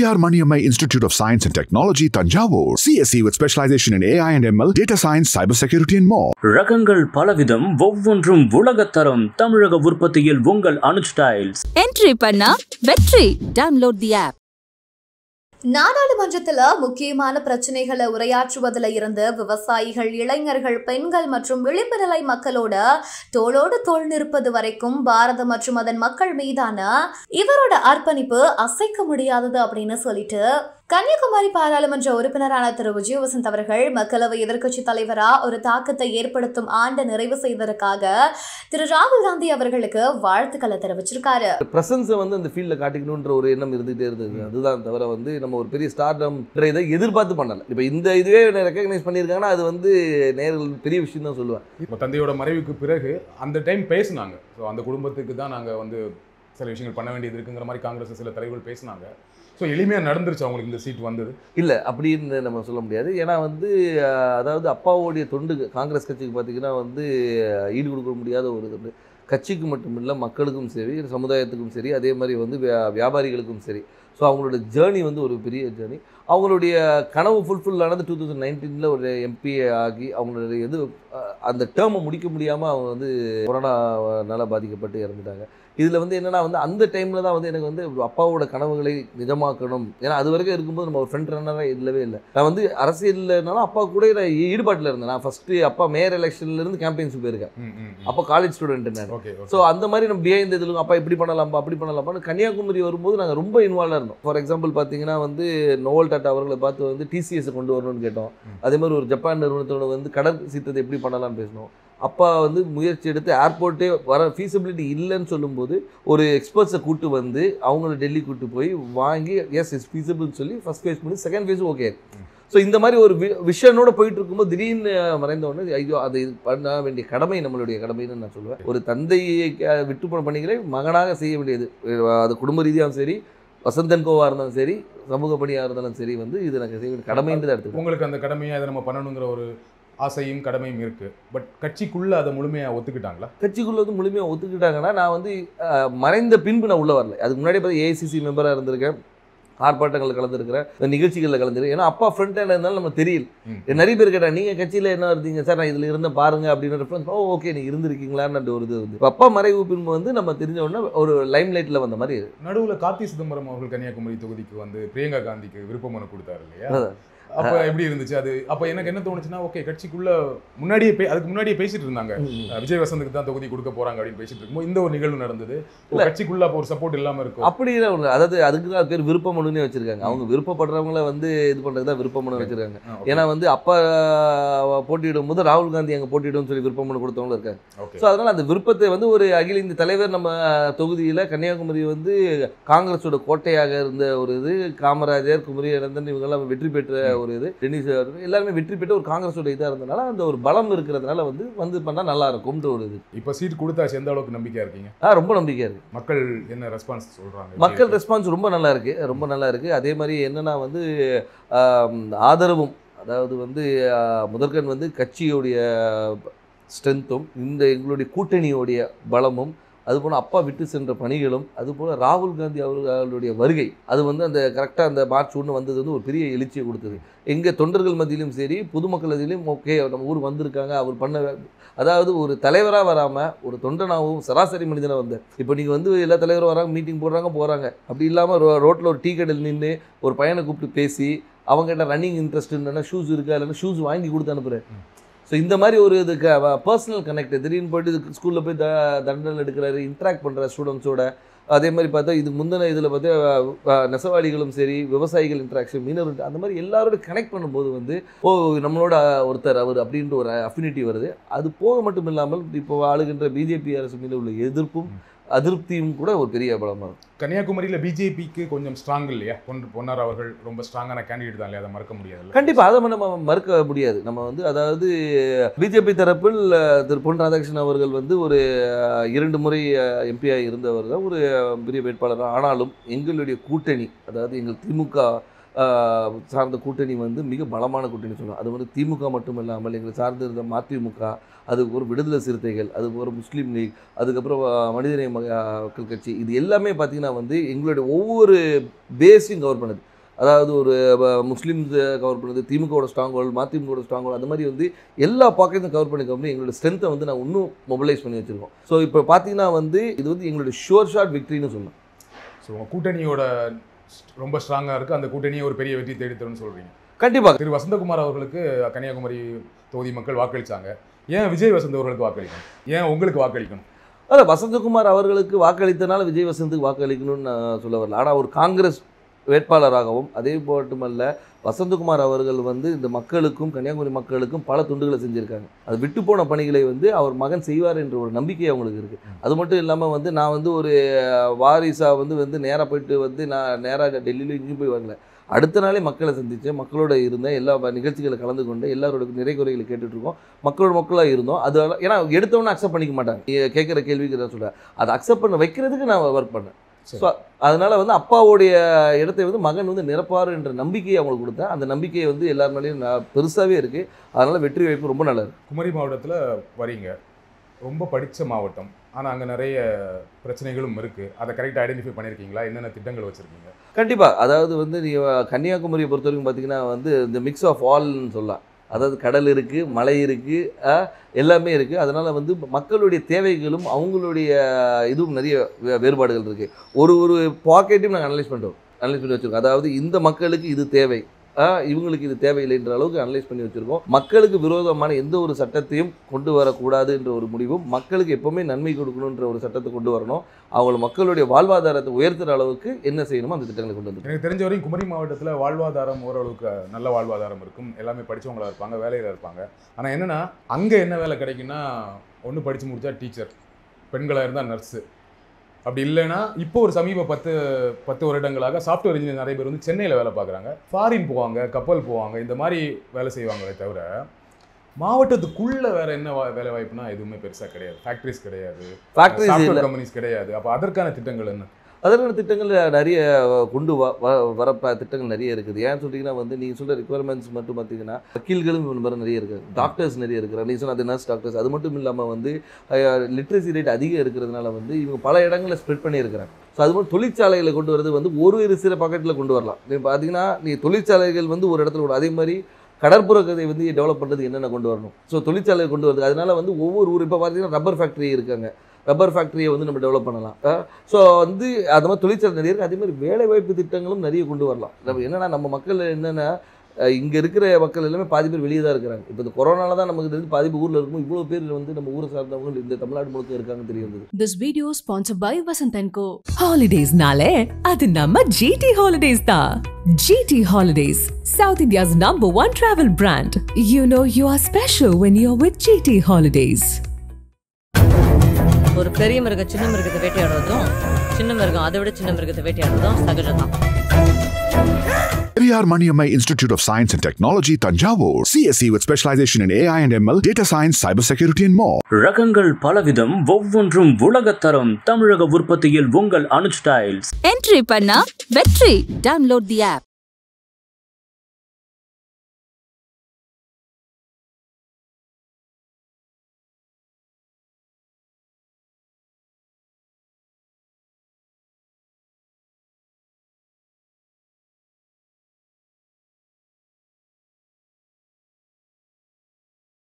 PR Maniammai Institute of Science and Technology, Tanjavur. CSE with specialization in AI and ML, data science, cybersecurity and more. ரகங்கள் பலவிதம் ஒவ்வொன்றும் உலகத்தரம் தமிழக உற்பத்தியில் உங்கள் Anuj styles. Entry பண்ணா வெற்றி. Download the app. நாடாளுமன்றத்தில் முக்கியமான பிரச்சனைகளை உரையாற்றுவதில் இருந்து விவசாயிகள், இளைஞர்கள், பெண்கள் மற்றும் விளிம்பு நிலை மக்களோட தோளோடு தோள் நிற்பது வரைக்கும் பாரதம் மற்றும் அதன் மக்கள் மீதான இவரோட அர்ப்பணிப்பு அசைக்க முடியாதது அப்படின்னு சொல்லிட்டு கன்னியாகுமரி பாராளுமன்ற உறுப்பினரான திரு விஜய் வசந்த் அவர்கள் மக்களவை எதிர்க்கட்சி தலைவரா ஒரு தாக்கத்தை ஏற்படுத்தும் ஆண்டு நிறைவு செய்ததற்காக திரு ராகுல் காந்தி அவர்களுக்கு வாழ்த்துக்களை தெரிவிச்சிருக்காரு. பிரசன்ஸை வந்து அந்த ஃபீல்டில் காட்டிக்கணுன்ற ஒரு எண்ணம் இருந்துகிட்டே இருந்தது. அதுதான் தவிர வந்து நம்ம ஒரு பெரிய ஸ்டார்டம் இதை எதிர்பார்த்து பண்ணலை. இப்போ இந்த இதுவே ரெக்கக்னைஸ் பண்ணியிருக்காங்கன்னா அது வந்து நேரில் பெரிய விஷயம் தான் சொல்லுவேன். இப்போ தந்தையோட மறைவுக்கு பிறகு அந்த டைம் பேசினாங்க. ஸோ அந்த குடும்பத்துக்கு தான் நாங்கள் வந்து சில விஷயங்கள் பண்ண வேண்டியது இருக்குங்கிற மாதிரி காங்கிரஸ் சில தலைவர்கள் பேசினாங்க. ஸோ எளிமையாக நடந்துருச்சு அவங்களுக்கு இந்த சீட் வந்தது இல்லை அப்படின்னு நம்ம சொல்ல முடியாது. ஏன்னா வந்து அதாவது அப்பாவோடைய தொண்டு காங்கிரஸ் கட்சிக்கு பார்த்திங்கன்னா வந்து ஈடு கொடுக்க முடியாத ஒரு தொண்டு. கட்சிக்கு மட்டும் இல்லை, மக்களுக்கும் சரி, சமுதாயத்துக்கும் சரி, அதே மாதிரி வந்து வியாபாரிகளுக்கும் சரி. ஸோ அவங்களோட ஜேர்னி வந்து ஒரு பெரிய ஜேர்னி. அவங்களுடைய கனவு ஃபுல்ஃபில் ஆனது 2019 ஒரு எம்பி ஆகி அவங்களுடைய அந்த டேர்மை முடிக்க முடியாமல் அவங்க வந்து கொரோனாவால் பாதிக்கப்பட்டு இறந்துட்டாங்க. இதில் வந்து என்னென்னா வந்து அந்த டைமில் தான் வந்து எனக்கு வந்து அப்பாவோட கனவுகளை நிஜமாக்கணும். ஏன்னா அது வரைக்கும் இருக்கும்போது நம்ம ஒரு ஃப்ரண்ட் ரன்னராக இல்லவே இல்லை. நான் வந்து அரசியல்னாலும் அப்பா கூட நான் ஈடுபாட்டில் இருந்தேன். நான் ஃபஸ்ட்டு அப்பா மேயர் எலெக்ஷன்லேருந்து கேம்பெயின்ஸ் போயிருக்கேன். அப்போ காலேஜ் ஸ்டூடெண்ட் நான். ஸோ அந்த மாதிரி நம்ம பிஹைண்ட் இதில் அப்பா இப்படி பண்ணலாம்ப்பா அப்படி பண்ணலாம்ப்பான்னு கன்னியாகுமரி வரும்போது நாங்கள் ரொம்ப இன்வால்வாக இருந்தோம். ஃபார் எக்ஸாம்பிள் பார்த்தீங்கன்னா வந்து நோவல் டாட்டா அவர்களை பார்த்து வந்து டிசிஎஸ் கொண்டு வரணும்னு கேட்டோம். அதே மாதிரி ஒரு ஜப்பான் நிறுவனத்தோட வந்து கடல் சீற்றத்தை எப்படி பண்ணலாம்னு பேசணும். அப்பா வந்து முயற்சி எடுத்து ஏர்போர்ட்டே வர ஃபீஸிபிலிட்டி இல்லைன்னு சொல்லும்போது ஒரு எக்ஸ்பர்ட்ஸை கூட்டு வந்து அவங்கள டெல்லி கூட்டு போய் வாங்கி இஸ் ஃபீஸிபிள்னு சொல்லி ஃபஸ்ட் ஃபேஸ் பண்ணி செகண்ட் ஃபேஸும் ஓகே. ஸோ இந்த மாதிரி ஒரு விஷனோட போயிட்டு இருக்கும்போது திடீர்னு மறைந்த உடனே ஐயோ அது பண்ண வேண்டிய கடமை நம்மளுடைய கடமைன்னு நான் சொல்லுவேன். ஒரு தந்தையை விட்டு பண்ணிக்கிறேன் மகனாக செய்ய வேண்டியது. அது குடும்ப ரீதியாகவும் சரி, வசந்தன் கோவாக இருந்தாலும் சரி, சமூக பணியாக இருந்தாலும் சரி, வந்து இது நாங்கள் செய்ய வேண்டிய கடமைன்றது எடுத்து உங்களுக்கு அந்த கடமையை அதை நம்ம பண்ணணுங்கிற ஒரு ஆசையும் கடமையும் இருக்குது. பட் கட்சிக்குள்ளே அதை முழுமையாக ஒத்துக்கிட்டாங்களா? கட்சிக்குள்ளே வந்து முழுமையாக ஒத்துக்கிட்டாங்கன்னா நான் வந்து மறைந்த பின்பு நான் உள்ளே வரல. அதுக்கு முன்னாடி பார்த்து ஏஐசிசி மெம்பராக இருந்திருக்கேன், ஆர்ப்பாட்டங்களில் கலந்துருக்கிறேன், நிகழ்ச்சிகளில் கலந்துருக்கேன். ஏன்னா அப்பா ஃப்ரண்ட் ஹேண்ட் இருந்தாலும் நம்ம தெரியல. நிறைய பேர் கேட்டால் நீங்கள் கட்சியில் என்ன இருந்தீங்க சார், நான் இதில் இருந்தேன் பாருங்க அப்படின்னு ரெஃபரன்ஸ். ஓகே நீ இருந்திருக்கீங்களான்னு ஒரு இது வந்து அப்பா மறைவு பின்பு வந்து நம்ம தெரிஞ்ச உடனே ஒரு லைம் லைட்டில் வந்த மாதிரி. நடுவில் கார்த்தி சிதம்பரம் அவர்கள் கன்னியாகுமரி தொகுதிக்கு வந்து பிரியங்கா காந்திக்கு விருப்ப மனு கொடுத்தாரு இல்லையா? அப்போ எப்படி இருந்துச்சு அது? அப்போ எனக்கு என்ன தோணுச்சுன்னா, ஓகே கட்சிக்குள்ள முன்னாடியே அதுக்கு முன்னாடியே பேசிட்டு இருந்தாங்க விஜய் வசந்துக்கு தான் தொகுதி கொடுக்க போறாங்க அப்படின்னு பேசிட்டு இருக்கும்போது இந்த ஒரு நிகழ்வு நடந்தது. கட்சிக்குள்ள அப்போ ஒரு சப்போர்ட் இல்லாம இருக்கும் அப்படி ஒன்று. அதாவது அதுக்கு தான் பேர் விருப்ப மனுன்னே வச்சிருக்காங்க. அவங்க விருப்பப்படுறவங்கள வந்து இது பண்றது தான் விருப்ப மனு வச்சிருக்காங்க. ஏன்னா வந்து அப்பா போட்டியிடும் போது ராகுல் காந்தி அங்கே போட்டியிடும் சொல்லி விருப்ப மனு கொடுத்தவங்களும் இருக்காங்க. ஸோ அதனால அந்த விருப்பத்தை வந்து ஒரு அகில இந்திய தலைவர் நம்ம தொகுதியில் கன்னியாகுமரி வந்து காங்கிரஸோட கோட்டையாக இருந்த ஒரு இது, காமராஜர், குமரி அனந்தன் இவங்கெல்லாம் வெற்றி பெற்ற ஒரு இது, டென்னிஸ் எல்லாருமே வெற்றி பெற்று ஒரு காங்கிரஸோட இதாக இருந்ததுனால அந்த ஒரு பலம் இருக்கிறதுனால வந்து பண்ணால் நல்லா இருக்கும்ன்ற ஒரு இது. இப்போ சீட் கொடுத்தாச்சு, எந்த அளவுக்கு நம்பிக்கையா இருக்கீங்க? ரொம்ப நம்பிக்கையா இருக்கு. மக்கள் என்ன ரெஸ்பான்ஸ் சொல்றாங்க? மக்கள் ரெஸ்பான்ஸ் ரொம்ப நல்லா இருக்கு, ரொம்ப நல்லா இருக்கு. அதே மாதிரி என்னன்னா வந்து ஆதரவும், அதாவது வந்து முதற்கண் வந்து கட்சியோடைய ஸ்ட்ரென்த்தும் எங்களுடைய கூட்டணியோடைய பலமும், அதுபோல் அப்பா விட்டு சென்ற பணிகளும், அதுபோல் ராகுல் காந்தி அவர்களுடைய வருகை, அது வந்து அந்த கரெக்டாக அந்த மார்ச் 1 வந்தது வந்து ஒரு பெரிய எழுச்சியை கொடுத்தது. எங்கள் தொண்டர்கள் மத்தியிலும் சரி, பொதுமக்கள் மத்தியிலும் ஓகே நம்ம ஊர் வந்திருக்காங்க, அவர் பண்ண, அதாவது ஒரு தலைவராக வராமல் ஒரு தொண்டனாகவும் சராசரி மனிதனாக வந்தார். இப்போ நீங்கள் வந்து எல்லா தலைவரும் வராங்க, மீட்டிங் போகிறாங்க. அப்படி இல்லாமல் ரோட்டில் ஒரு டீ கடையில் நின்று ஒரு பையனை கூப்பிட்டு பேசி அவங்ககிட்ட ரன்னிங் இன்ட்ரெஸ்ட் இல்லைன்னா ஷூஸ் இருக்கா இல்லைன்னா ஷூஸ் வாங்கி கொடுத்து அனுப்புகிறேன். ஸோ இந்த மாதிரி ஒரு இதுக்கு பர்சனல் கனெக்ட், திடீர்னு போய்ட்டு ஸ்கூலில் போய் தண்டனை எடுக்கிறாரு, இன்ட்ராக்ட் பண்ணுற ஸ்டூடெண்ட்ஸோட. அதே மாதிரி பார்த்தா இது முந்தின இதில் பார்த்தா நெசவாளிகளும் சரி, விவசாயிகள் இன்ட்ராக்ஷன், மீனவர், அந்த மாதிரி எல்லாரோட கனெக்ட் பண்ணும்போது வந்து நம்மளோட ஒருத்தர் அவர் அப்படின்ற ஒரு அஃபினிட்டி வருது. அது போக மட்டும் இல்லாமல் இப்போ ஆளுகின்ற பிஜேபி அரசு மீது உள்ள எதிர்ப்பும் அதிருப்தியும் கூட ஒரு பெரிய பலமாக இருக்கும். கன்னியாகுமரியில் பிஜேபிக்கு கொஞ்சம் ஸ்ட்ராங் இல்லையா? பொன்னார் அவர்கள் ரொம்ப ஸ்ட்ராங்கான கேண்டிடேட் தான் இல்லையா? அதை மறக்க முடியாது. கண்டிப்பாக அதை நம்ம மறுக்க முடியாது. நம்ம வந்து அதாவது பிஜேபி தரப்பில் திரு பொன் ராதாகிருஷ்ணன் அவர்கள் வந்து ஒரு 2 முறை எம்பியாக இருந்தவர் தான், ஒரு பெரிய வேட்பாளர். ஆனாலும் எங்களுடைய கூட்டணி, அதாவது எங்கள் திமுக சார்ந்த கூட்டணி வந்து மிக பலமான கூட்டணி சொல்லலாம். அது வந்து திமுக மட்டும் இல்லாமல் எங்களை சார்ந்து இருந்த மதிமுக, அதுக்கு ஒரு விடுதலை சிறுத்தைகள், அதுக்கு ஒரு முஸ்லீம் லீக், அதுக்கப்புறம் மனிதநேய மக்கள் கட்சி, இது எல்லாமே பார்த்திங்கன்னா வந்து எங்களுடைய ஒவ்வொரு பேஸையும் கவர் பண்ணுது. அதாவது ஒரு முஸ்லீம்ஸ் கவர் பண்ணுறது, திமுகவோட ஸ்ட்ராங் ஹோல்டு, மதிமுகவோட ஸ்ட்ராங் ஹோல்டு, அந்த மாதிரி வந்து எல்லா பாக்கெட்டும் கவர் பண்ணி எங்களோட ஸ்ட்ரென்த்தை வந்து நான் இன்னும் மொபிலைஸ் பண்ணி வச்சுருக்கோம். ஸோ இப்போ பார்த்தீங்கன்னா வந்து இது வந்து எங்களுடைய ஷுவர் ஷாட் விக்ட்ரின்னு சொல்லலாம். ஸோ உங்கள் கூட்டணியோட ரொம்ப ஸ்ட்ராங்காக இருக்குது, அந்த கூட்டணியை ஒரு பெரிய வெற்றி தேடி தரும்னு சொல்கிறீங்க. கண்டிப்பாக திரு வசந்தகுமார் அவர்களுக்கு கன்னியாகுமரி தொகுதி மக்கள் வாக்களித்தாங்க. ஏன் விஜய் வசந்த் அவர்களுக்கு வாக்களிக்கணும்? ஏன் உங்களுக்கு வாக்களிக்கணும்? அதான் வசந்தகுமார் அவர்களுக்கு வாக்களித்தனால விஜய் வசந்துக்கு வாக்களிக்கணும்னு நான் சொல்ல வரல. ஆனால் ஒரு காங்கிரஸ் வேட்பாளராகவும் அதே மட்டுமல்ல வசந்தகுமார் அவர்கள் வந்து இந்த மக்களுக்கும் கன்னியாகுமரி மக்களுக்கும் பல துண்டுகளை செஞ்சுருக்காங்க. அது விட்டு போன பணிகளை வந்து அவர் மகன் செய்வார் என்ற ஒரு நம்பிக்கை அவங்களுக்கு இருக்குது. அது மட்டும் இல்லாமல் வந்து நான் வந்து ஒரு வாரிசாக வந்து நேராக போயிட்டு வந்து நான் நேராக டெல்லியில் இங்கேயும் போய் வரல. அடுத்த நாளே மக்களை சந்தித்தேன், மக்களோட இருந்தேன், எல்லா நிகழ்ச்சிகளை கலந்து கொண்டு எல்லாரோட நிறை குறைகளை கேட்டுட்ருக்கோம், மக்களாக இருந்தோம். அது ஏன்னா எடுத்தவொன்னே அக்செப்ட் பண்ணிக்க மாட்டாங்க, கேட்குற கேள்விக்கு நான் சொல்கிறேன். அதை அக்செப்ட் பண்ண வைக்கிறதுக்கு நான் ஒர்க் பண்ணேன். ஸோ அதனால் வந்து அப்பாவுடைய இடத்தை வந்து மகன் வந்து நிரப்பார் என்ற நம்பிக்கையை அவங்களுக்கு கொடுத்தேன். அந்த நம்பிக்கையை வந்து எல்லாருனாலையும் பெருசாகவே இருக்குது. அதனால் வெற்றி வாய்ப்பு ரொம்ப நல்லா இருக்குது. குமரி மாவட்டத்தில் வரீங்க, ரொம்ப படித்த மாவட்டம், ஆனால் அங்கே நிறைய பிரச்சனைகளும் இருக்குது. அதை கரெக்டாக ஐடென்டிஃபை பண்ணியிருக்கீங்களா? என்னென்ன திட்டங்கள் வச்சுருக்கீங்க? கண்டிப்பாக. அதாவது வந்து நீங்கள் கன்னியாகுமரியை பொறுத்த வரைக்கும் பார்த்தீங்கன்னா வந்து இந்த மிக்ஸ் ஆஃப் ஆல்னு சொல்லலாம். அதாவது கடல் இருக்குது, மலை இருக்குது, எல்லாமே இருக்குது. அதனால் வந்து மக்களுடைய தேவைகளும் அவங்களுடைய இதுவும் நிறைய வேறுபாடுகள் இருக்குது. ஒரு பாக்கெட்டையும் நாங்கள் அனலைஸ் பண்ணி வச்சுருக்கோம். அதாவது இந்த மக்களுக்கு இது தேவை, இவங்களுக்கு இது தேவையில்லைன்ற அளவுக்கு அனலைஸ் பண்ணி வச்சுருக்கோம். மக்களுக்கு விரோதமான எந்த ஒரு சட்டத்தையும் கொண்டு வரக்கூடாது என்ற ஒரு முடிவும், மக்களுக்கு எப்போவுமே நன்மை கொடுக்கணுன்ற ஒரு சட்டத்தை கொண்டு வரணும். அவங்க மக்களுடைய வாழ்வாதாரத்தை உயர்த்துகிற அளவுக்கு என்ன செய்யணுமோ அந்த திட்டங்களை கொண்டு வந்து. எனக்கு தெரிஞ்ச வரையும் குமரி மாவட்டத்தில் வாழ்வாதாரம் ஓரளவுக்கு நல்ல வாழ்வாதாரம் இருக்கும். எல்லாமே படித்தவங்களாக இருப்பாங்க, வேலையில் இருப்பாங்க. ஆனால் என்னென்னா அங்கே என்ன வேலை கிடைக்குன்னா, ஒன்று படித்து முடித்தா டீச்சர், பெண்களாக இருந்தால் நர்ஸு, அப்படி இல்லைன்னா இப்போ ஒரு சமீப 10 வருடங்களாக சாஃப்ட்வேர் இன்ஜினியர் நிறைய பேர் வந்து சென்னையில் வேலை பார்க்குறாங்க, ஃபாரின் போவாங்க, கப்பல் போவாங்க, இந்த மாதிரி வேலை செய்வாங்களே தவிர மாவட்டத்துக்குள்ளே வேறு என்ன வேலை வாய்ப்புனா எதுவுமே பெருசாக கிடையாது. ஃபேக்ட்ரிஸ் கிடையாது, சாஃப்ட்வேர் கம்பெனிஸ் கிடையாது. அப்போ அதற்கான திட்டங்கள் என்ன? அதற்கான திட்டங்கள் நிறைய கொண்டு வர திட்டங்கள் நிறைய இருக்குது. ஏன்னு சொல்லிங்கன்னா வந்து நீங்கள் சொல்கிற ரிக்குவயர்மெண்ட்ஸ் மட்டும் பார்த்தீங்கன்னா வக்கீல்களும் மாதிரி நிறைய இருக்குது, டாக்டர்ஸ் நிறைய இருக்கிறாங்க. நீங்கள் சொன்ன அது நர்ஸ் டாக்டர்ஸ். அது மட்டும் இல்லாமல் வந்து லிட்ரஸி ரேட் அதிகம் இருக்கிறதுனால வந்து இவங்க பல இடங்களில் ஸ்ப்ரெட் பண்ணியிருக்கிறாங்க. ஸோ அது மாதிரி தொழிற்சாலைகளை கொண்டு வரது வந்து ஒரு சில பாக்கெட்டில் கொண்டு வரலாம். இப்போ பார்த்தீங்கன்னா தொழிற்சாலைகள் வந்து ஒரு இடத்துல கூட, அதே மாதிரி கடற்புற கதை வந்து டெவலப் பண்ணுறதுக்கு என்னென்ன கொண்டு வரணும். ஸோ தொழிற்சாலையை கொண்டு வருது. அதனால வந்து ஒவ்வொரு ஊர் இப்போ பார்த்தீங்கன்னா ரப்பர் ஃபேக்ட்ரி இருக்காங்க, ரப்பர் ஃபேக்ட்ரியை வந்து நம்ம டெவலப் பண்ணலாம். ஸோ வந்து அது மாதிரி தொழிற்சாலை நிறைய இருக்குது. அதே மாதிரி வேலைவாய்ப்பு திட்டங்களும் நிறைய கொண்டு வரலாம். நம்ம என்னென்னா நம்ம மக்கள் என்னென்னா இங்கே இருக்கிற மக்கள் எல்லாமே பாதி பேர் வெளியே தான் இருக்கிறாங்க. இப்போ இந்த கொரோனால தான் நமக்கு தெரிஞ்சு பாதி பேர் ஊரில் இருக்கும். இவ்வளோ பேர் வந்து நம்ம ஊரை சார்ந்தவங்க இந்த தமிழ்நாடு முழுக்க இருக்காங்க தெரியும். This video sponsored by Vasant & Co. Holidays nale adu namma GT Holidays da. GT Holidays, South India's #1 travel brand. You know you are special when you're with GT Holidays. ஒரு பெரிய மிருகம் சின்ன மிருகத்தை வேட்டையாடுறதும் சின்ன மிருகம் அதை விட சின்ன மிருகத்தை வேட்டையாடுறதும் சகஜம்தான். Periyar Maniammai Institute of Science and Technology, Tanjavur. CSE with specialization in AI and ML, data science, cybersecurity and more. ரகங்கள் பலவிதம், ஒவ்வொன்றும் உலகத்தரம். தமிழக உற்பத்தியில் உங்கள் அனுஜ் டைல்ஸ். என்ட்ரி பண்ணா வெற்றி. Download the app.